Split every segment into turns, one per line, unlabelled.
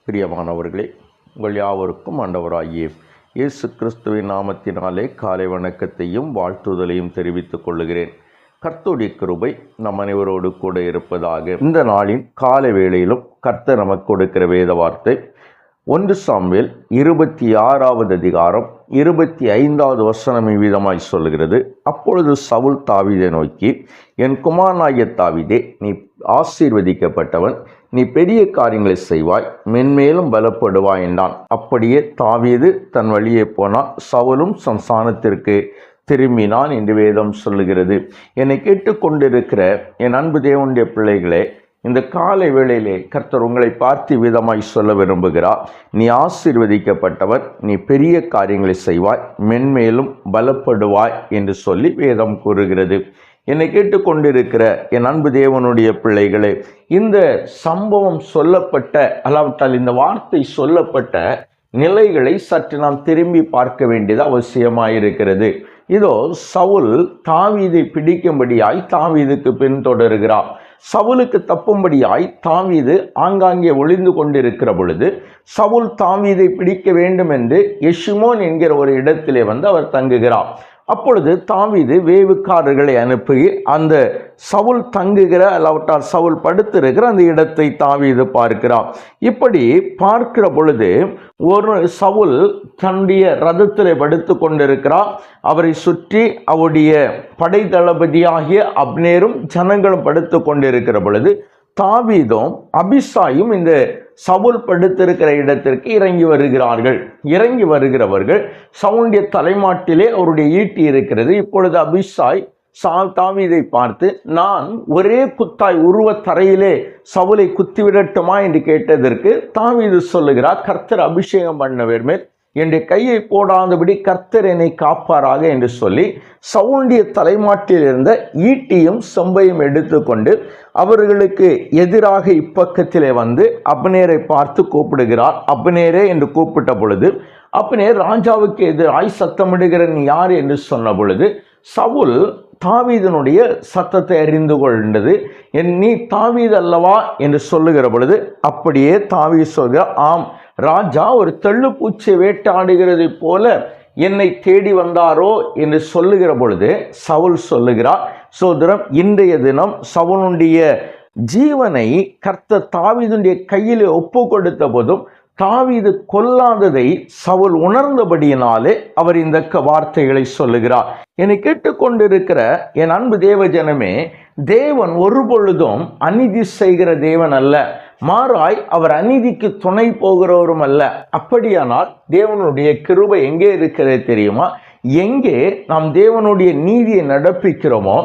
பிரியமானவர்களே, உங்கள் யாவருக்கும் ஆண்டவராகிய இயேசு கிறிஸ்துவின் நாமத்தினாலே காலை வணக்கத்தையும் வாழ்த்துதலையும் தெரிவித்துக் கொள்கிறேன். கர்த்தருடைய கிருபை நம் அனைவரோடு கூட இருப்பதாக. இந்த நாளின் காலை வேளையிலும் கர்த்தர் நமக்கு கொடுக்கிற வேத வார்த்தை 1 சாமுவேல் 26வது அதிகாரம் 25வது வசனம் இவ்விதமாய் சொல்கிறது. அப்பொழுது சவுல் தாவீதை நோக்கி, என் குமாரனாகிய தாவீதே, நீ ஆசீர்வதிக்கப்பட்டவன், நீ பெரிய காரியங்களை செய்வாய், மென்மேலும் பலப்படுவாய் என்றான். அப்படியே தாவீது தன் வழியே போனான், சவுலும் சம்சானத்திற்கு திரும்பினான் என்று வேதம் சொல்லுகிறது. என்னை கேட்டுக்கொண்டிருக்கிற என் அன்பு தேவனுடைய பிள்ளைகளே, இந்த காலை வேளையிலே கர்த்தர் உங்களை பார்த்து விதமாய் சொல்ல விரும்புகிறார். நீ ஆசீர்வதிக்கப்பட்டவர், நீ பெரிய காரியங்களை செய்வாய், மென்மேலும் பலப்படுவாய் என்று சொல்லி வேதம் கூறுகிறது. என்னை கேட்டுக்கொண்டிருக்கிற என் அன்பு தேவனுடைய பிள்ளைகளே, இந்த சம்பவம் சொல்லப்பட்ட அல்லாவிட்டால் இந்த வார்த்தை சொல்லப்பட்ட நிலைகளை சற்று நாம் திரும்பி பார்க்க வேண்டியது அவசியமாயிருக்கிறது. இதோ சவுல் தாவீதை பிடிக்கும்படியாய் தாவீதுக்கு பின்தொடர்கிறார். சவுலுக்கு தப்பும்படியாய் தாவீது ஆங்காங்கே ஒளிந்து கொண்டிருக்கிற பொழுது சவுல் தாவீதை பிடிக்க வேண்டும் என்று எஷிமோன் என்கிற ஒரு இடத்திலே அவர் தங்குகிறார். அப்பொழுது தாவீது வேவுக்காரர்களை அனுப்பி அந்த சவுல் தங்குகிற அல்லாவிட்டால் சவுல் படுத்திருக்கிற அந்த இடத்தை தாவீது பார்க்கிறார். இப்படி பார்க்கிற பொழுது ஒரு சவுல் தன்னுடைய ரதத்திலே படுத்து கொண்டிருக்கிறார். அவரை சுற்றி அவருடைய படை தளபதியாகிய அப்னேரும் ஜனங்களும் படுத்து கொண்டிருக்கிற பொழுது தாவீதும் அபிசாயும் இந்த சவுல் படுத்திருக்கிற இடத்திற்கு இறங்கி வருகிறார்கள். இறங்கி வருகிறவர்கள் சவுலுடைய தலைமாட்டிலே அவருடைய ஈட்டி இருக்கிறது. இப்பொழுது அபிசாய் தாவீதை பார்த்து, நான் ஒரே குத்தாய் உருவ தரையிலே சவுலை குத்திவிடட்டுமா என்று கேட்டதற்கு தாவீது சொல்லுகிறார், கர்த்தர் அபிஷேகம் பண்ணவர் மேல் என்னுடைய கையை போடாதபடி கர்த்தர் என்னை காப்பாராக என்று சொல்லி சவுலுடைய தலைமாட்டில் இருந்த ஈட்டியும் செம்பையும் எடுத்துக்கொண்டு அவர்களுக்கு எதிராக இப்பக்கத்திலே அப்னேரை பார்த்து கூப்பிடுகிறார். அப்னேரே என்று கூப்பிட்ட பொழுது அப்னேர் ராஜாவுக்கு எதிராய் சத்தமிடுகிற நீ யார் என்று சொன்ன பொழுது சவுல் தாவீதனுடைய சத்தத்தை அறிந்து கொண்டது. நீ தாவீது அல்லவா என்று சொல்லுகிற பொழுது அப்படியே தாவீது சொல்கிறார், ஆம், ராஜா ஒரு தெள்ளுப்பூச்சி வேட்டாடுகிறது போல என்னை தேடி வந்தாரோ என்று சொல்லுகிற பொழுது சவுல் சொல்லுகிறார், சோதரம், இன்றைய தினம் சவுலுடைய ஜீவனை கர்த்தர் தாவீதுடைய கையிலே ஒப்பு கொடுத்த போதும் தாவீது கொல்லாததை சவுல் உணர்ந்தபடியினாலே அவர் இந்த வார்த்தைகளை சொல்லுகிறார். என்னை கேட்டுக்கொண்டிருக்கிற என் அன்பு தேவ ஜனமே, தேவன் ஒரு பொழுதும் அநீதி செய்கிற தேவன் அல்ல, மாறாய் அவர் அநீதிக்கு துணை போகிறவரும் அல்ல. அப்படியானால் தேவனுடைய கிருபை எங்கே இருக்கிறது தெரியுமா? எங்கே நாம் தேவனுடைய நீதியை நடப்பிக்கிறோமோ,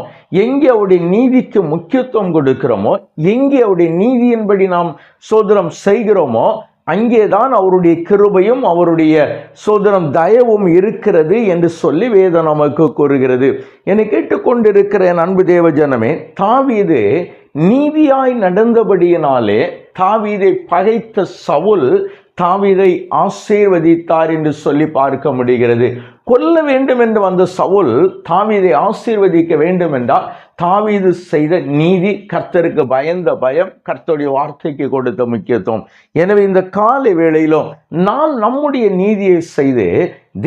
எங்கே அவருடைய நீதிக்கு முக்கியத்துவம் கொடுக்கிறோமோ, எங்கே அவருடைய நீதியின்படி நாம் சோதனம் செய்கிறோமோ, அங்கேதான் அவருடைய கிருபையும் அவருடைய சோதனம் தயவும் இருக்கிறது என்று சொல்லி வேதம் நமக்கு கூறுகிறது. என்னை கேட்டுக்கொண்டிருக்கிற என் அன்பு தேவ ஜனமே, தாவீது நீதியாய் நடந்தபடியினாலே தாவீதை பகைத்த சவுல் தாவீதை ஆசீர்வதித்தார் என்று சொல்லி பார்க்க முடிகிறது. கொல்ல வேண்டும் என்று வந்த சவுல் தாவீதை ஆசீர்வதிக்க வேண்டும் என்றால் தாவீது செய்த நீதி, கர்த்தருக்கு பயந்த பயம், கர்த்தருடைய வார்த்தைக்கு கொடுத்த முக்கியத்துவம். எனவே இந்த காலை வேளையிலும் நாம் நம்முடைய நீதியை செய்து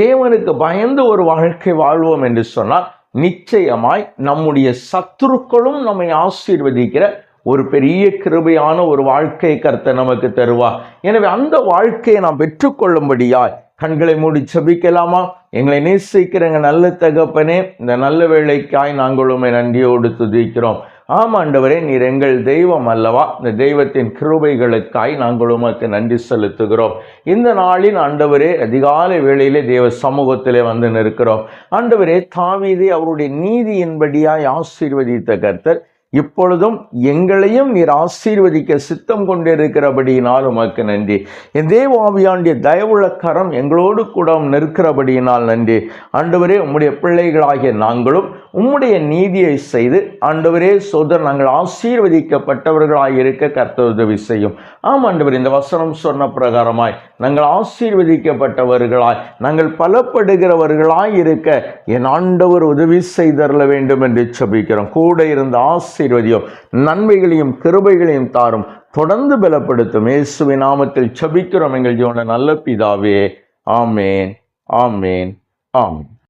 தேவனுக்கு பயந்து ஒரு வாழ்க்கை வாழ்வோம் என்று சொன்னால் நிச்சயமாய் நம்முடைய சத்துருக்களும் நம்மை ஆசீர்வதிக்கிற ஒரு பெரிய கிருபையான ஒரு வாழ்க்கை கர்த்தர் நமக்கு தருவார். எனவே அந்த வாழ்க்கையை நாம் பெற்றுக்கொள்ளும்படியாய் கண்களை மூடி ஜெபிக்கலாமா? எங்களை நேசிக்கிறங்க நல்ல தகப்பனே, இந்த நல்ல வேளைக்காய் நாங்களும் நன்றியோடு துதிக்கிறோம். ஆமாண்டவரே, நீர் எங்கள் தெய்வம் அல்லவா? இந்த தெய்வத்தின் கிருபைகளுக்காய் நாங்களும் உமக்கு நன்றி செலுத்துகிறோம். இந்த நாளின் ஆண்டவரே, அதிகாலை வேளையிலே தேவ சமூகத்திலே நிற்கிறோம். ஆண்டவரே, தாவீதை அவருடைய நீதியின்படியாய் ஆசீர்வதித்த கர்த்தர் இப்பொழுதும் எங்களையும் நீர் ஆசீர்வதிக்க சித்தம் கொண்டிருக்கிறபடியினால் உமக்கு நன்றி. என் தேவ ஆவியானுடைய தயவுள்ள கரம் எங்களோடு கூட நிற்கிறபடியினால் நன்றி. ஆண்டவரே, உம்முடைய பிள்ளைகளாகிய நாங்களும் உம்முடைய நீதியை செய்து ஆண்டவரே சோதர் நாங்கள் ஆசீர்வதிக்கப்பட்டவர்களாய் இருக்க கர்த்தர் உதவி செய்யும். ஆமாண்டவர், இந்த வசனம் சொன்ன பிரகாரமாய் நாங்கள் ஆசீர்வதிக்கப்பட்டவர்களாய் நாங்கள் பலப்படுகிறவர்களாய் இருக்க என் ஆண்டவர் உதவி செய்தரல வேண்டும் என்று ஜெபிக்கிறோம். கூட இருந்த ஆசீர்வதியும், நன்மைகளையும் கிருபைகளையும் தாரும். தொடர்ந்து பலப்படுத்தும். இயேசுவின் நாமத்தில் ஜெபிக்கிறோம் எங்கள் ஜீவன நல்ல பிதாவே. ஆமேன், ஆமேன், ஆமேன்.